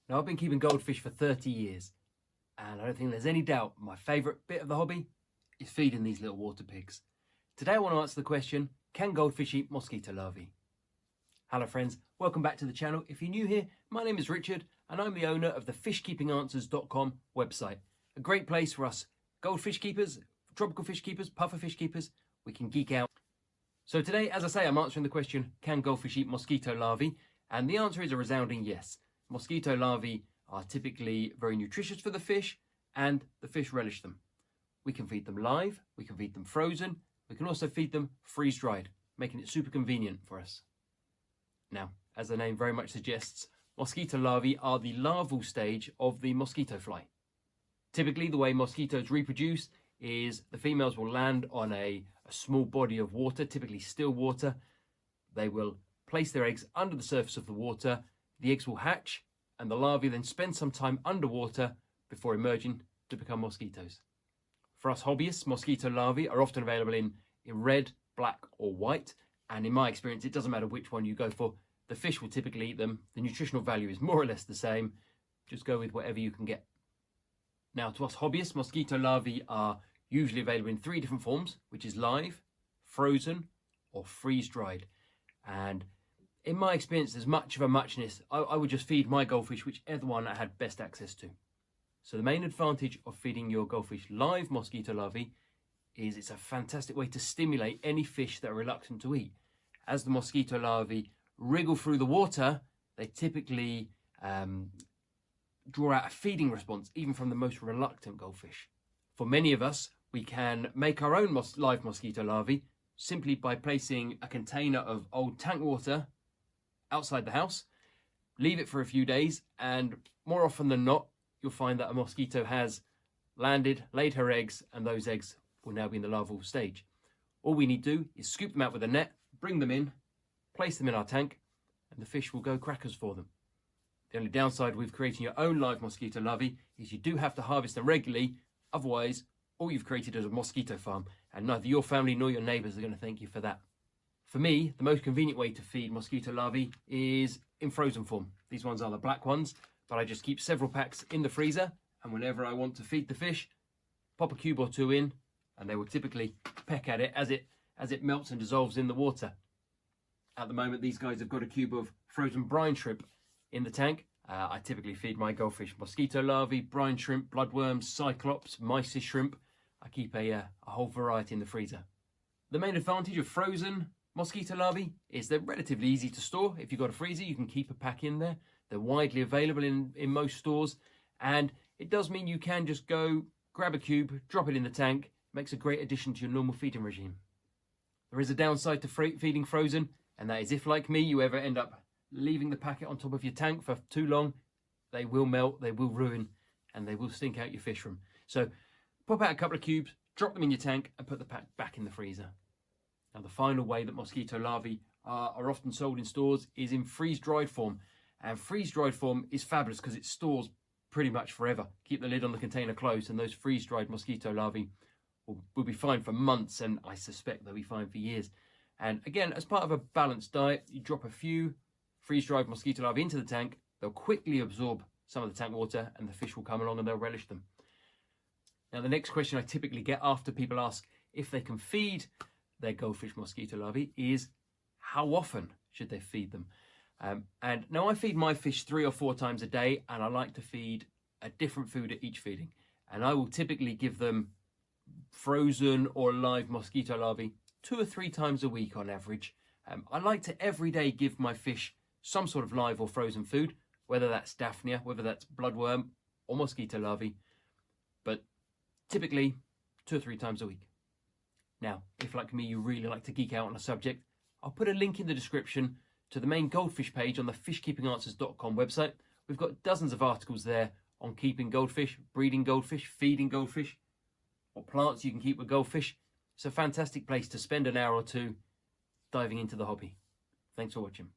Now, I've been keeping goldfish for 30 years, and I don't think there's any doubt my favourite bit of the hobby is feeding these little water pigs. Today I want to answer the question, can goldfish eat mosquito larvae? Hello friends, welcome back to the channel. If you're new here, my name is Richard and I'm the owner of the fishkeepinganswers.com website. A great place for us goldfish keepers, tropical fish keepers, puffer fish keepers. We can geek out. So today, as I say, I'm answering the question, can goldfish eat mosquito larvae? And the answer is a resounding yes. Mosquito larvae are typically very nutritious for the fish and the fish relish them. We can feed them live, we can feed them frozen, we can also feed them freeze-dried, making it super convenient for us. Now, as the name very much suggests, mosquito larvae are the larval stage of the mosquito fly. Typically, the way mosquitoes reproduce is the females will land on a small body of water, typically still water. They will place their eggs under the surface of the water. The eggs will hatch, and the larvae then spend some time underwater before emerging to become mosquitoes. For us hobbyists, mosquito larvae are often available in red, black, or white. And in my experience, it doesn't matter which one you go for. The fish will typically eat them. The nutritional value is more or less the same. Just go with whatever you can get. Now, to us hobbyists, mosquito larvae are usually available in 3 different forms, which is live, frozen, or freeze-dried. And in my experience, there's much of a muchness. I would just feed my goldfish whichever one I had best access to. So the main advantage of feeding your goldfish live mosquito larvae is it's a fantastic way to stimulate any fish that are reluctant to eat. As the mosquito larvae wriggle through the water, they typically draw out a feeding response, even from the most reluctant goldfish. For many of us, we can make our own live mosquito larvae simply by placing a container of old tank water outside the house, leave it for a few days, and more often than not, you'll find that a mosquito has landed, laid her eggs, and those eggs will now be in the larval stage. All we need to do is scoop them out with a net, bring them in, place them in our tank, and the fish will go crackers for them. The only downside with creating your own live mosquito larvae is you do have to harvest them regularly, otherwise all you've created is a mosquito farm, and neither your family nor your neighbours are going to thank you for that. For me, the most convenient way to feed mosquito larvae is in frozen form. These ones are the black ones, but I just keep several packs in the freezer, and whenever I want to feed the fish, pop a cube or 2 in, and they will typically peck at it as it melts and dissolves in the water. At the moment, these guys have got a cube of frozen brine shrimp in the tank. I typically feed my goldfish mosquito larvae, brine shrimp, bloodworms, cyclops, mysis shrimp. I keep a whole variety in the freezer. The main advantage of frozen mosquito larvae is they're relatively easy to store. If you've got a freezer, you can keep a pack in there. They're widely available in most stores, and it does mean you can just go grab a cube, drop it in the tank. Makes a great addition to your normal feeding regime. There is a downside to feeding frozen, and that is if, like me, you ever end up leaving the packet on top of your tank for too long, they will melt, they will ruin, and they will stink out your fish room. So pop out a couple of cubes, drop them in your tank, and put the pack back in the freezer. Now, the final way that mosquito larvae are often sold in stores is in freeze-dried form. And freeze-dried form is fabulous because it stores pretty much forever. Keep the lid on the container closed, and those freeze-dried mosquito larvae will be fine for months, and I suspect they'll be fine for years. And again, as part of a balanced diet, you drop a few freeze-dried mosquito larvae into the tank. They'll quickly absorb some of the tank water, and the fish will come along and they'll relish them. Now, the next question I typically get after people ask if they can feed their goldfish mosquito larvae is, how often should they feed them? And now I feed my fish 3 or 4 times a day, and I like to feed a different food at each feeding. And I will typically give them frozen or live mosquito larvae 2 or 3 times a week on average. I like to every day give my fish some sort of live or frozen food, whether that's Daphnia, whether that's bloodworm or mosquito larvae, but typically 2 or 3 times a week. Now, if like me, you really like to geek out on a subject, I'll put a link in the description to the main goldfish page on the fishkeepinganswers.com website. We've got dozens of articles there on keeping goldfish, breeding goldfish, feeding goldfish, what plants you can keep with goldfish. It's a fantastic place to spend an hour or 2 diving into the hobby. Thanks for watching.